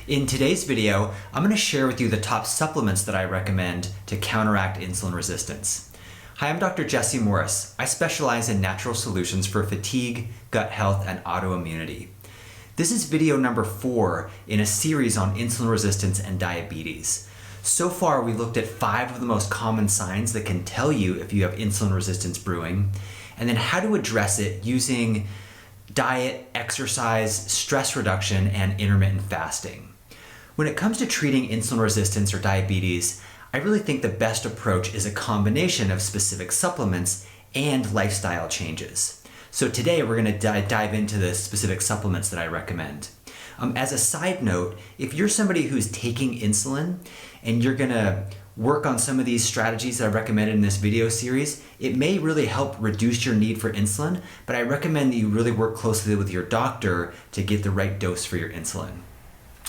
In today's video, I'm going to share with you the top supplements that I recommend to counteract insulin resistance. Hi, I'm Dr. Jesse Morris. I specialize in natural solutions for fatigue, gut health, and autoimmunity. This is video number 4 in a series on insulin resistance and diabetes. So far, we've looked at 5 of the most common signs that can tell you if you have insulin resistance brewing, and then how to address it using diet, exercise, stress reduction, and intermittent fasting. When it comes to treating insulin resistance or diabetes, I really think the best approach is a combination of specific supplements and lifestyle changes. So today we're going to dive into the specific supplements that I recommend. As a side note, if you're somebody who's taking insulin and you're going to work on some of these strategies that I recommended in this video series, it may really help reduce your need for insulin, but I recommend that you really work closely with your doctor to get the right dose for your insulin.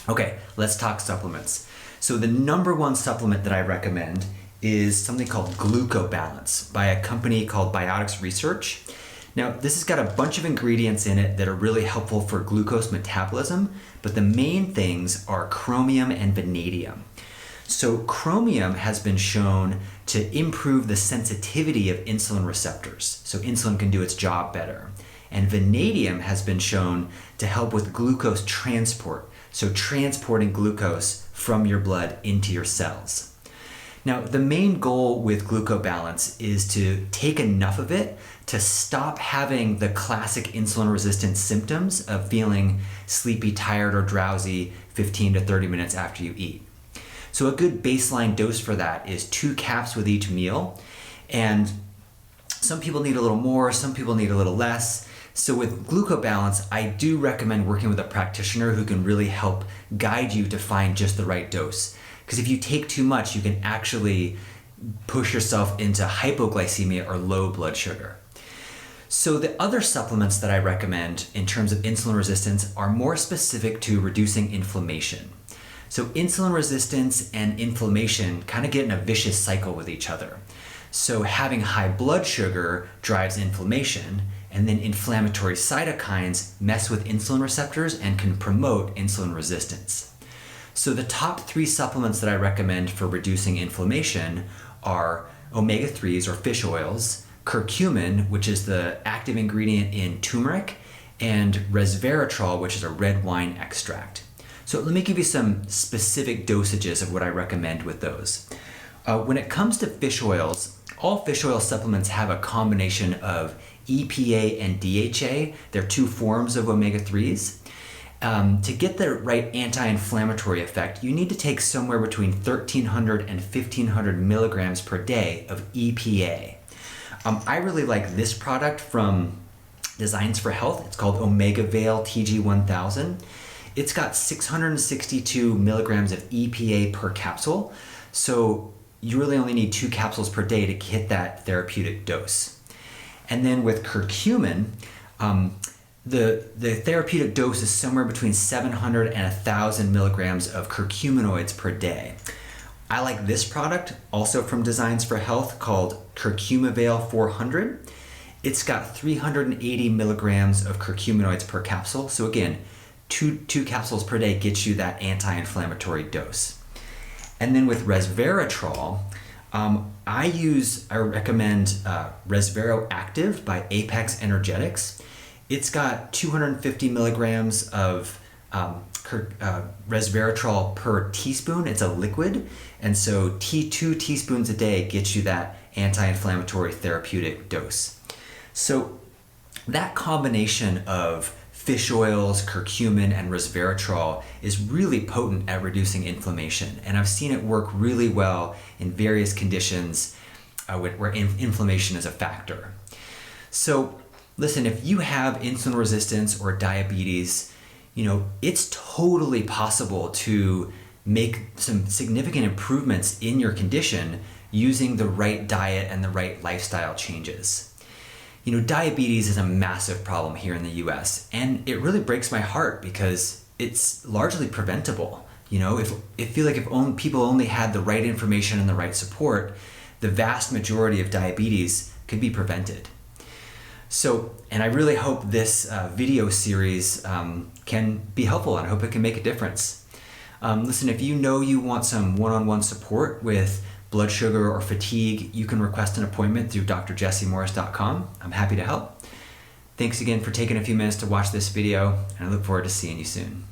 Okay, let's talk supplements. So the number one supplement that I recommend is something called Gluco Balance by a company called Biotics Research. Now, this has got a bunch of ingredients in it that are really helpful for glucose metabolism, but the main things are chromium and vanadium. So chromium has been shown to improve the sensitivity of insulin receptors, so insulin can do its job better. And vanadium has been shown to help with glucose transport, so transporting glucose from your blood into your cells. Now, the main goal with Gluco Balance is to take enough of it to stop having the classic insulin resistant symptoms of feeling sleepy, tired, or drowsy 15 to 30 minutes after you eat. So a good baseline dose for that is 2 caps with each meal, and some people need a little more, some people need a little less. So with Gluco Balance, I do recommend working with a practitioner who can really help guide you to find just the right dose. Because if you take too much, you can actually push yourself into hypoglycemia or low blood sugar. So the other supplements that I recommend in terms of insulin resistance are more specific to reducing inflammation. So insulin resistance and inflammation kind of get in a vicious cycle with each other. So having high blood sugar drives inflammation, and then inflammatory cytokines mess with insulin receptors and can promote insulin resistance. So the top 3 supplements that I recommend for reducing inflammation are omega-3s or fish oils, curcumin, which is the active ingredient in turmeric, and resveratrol, which is a red wine extract. So let me give you some specific dosages of what I recommend with those. When it comes to fish oils, all fish oil supplements have a combination of EPA and DHA. They're 2 forms of omega-3s. To get the right anti-inflammatory effect, you need to take somewhere between 1,300 and 1,500 milligrams per day of EPA. I really like this product from Designs for Health. It's called Omega Vale TG1000. It's got 662 milligrams of EPA per capsule, so you really only need 2 capsules per day to hit that therapeutic dose. And then with curcumin, the therapeutic dose is somewhere between 700 and 1,000 milligrams of curcuminoids per day. I like this product, also from Designs for Health, called Curcumivale 400. It's got 380 milligrams of curcuminoids per capsule. So again, two capsules per day gets you that anti-inflammatory dose. And then with resveratrol, I recommend Resvero Active by Apex Energetics. It's got 250 milligrams of resveratrol per teaspoon. It's a liquid, and so 2 teaspoons a day gets you that anti-inflammatory therapeutic dose. So that combination of fish oils, curcumin, and resveratrol is really potent at reducing inflammation, and I've seen it work really well in various conditions where inflammation is a factor. So listen, if you have insulin resistance or diabetes, it's totally possible to make some significant improvements in your condition using the right diet and the right lifestyle changes. Diabetes is a massive problem here in the US, and it really breaks my heart because it's largely preventable. I feel like if people only had the right information and the right support, the vast majority of diabetes could be prevented. So, and I really hope this video series can be helpful, and I hope it can make a difference. Listen, if you know you want some one-on-one support with blood sugar or fatigue, you can request an appointment through drjessiemorris.com. I'm happy to help. Thanks again for taking a few minutes to watch this video, and I look forward to seeing you soon.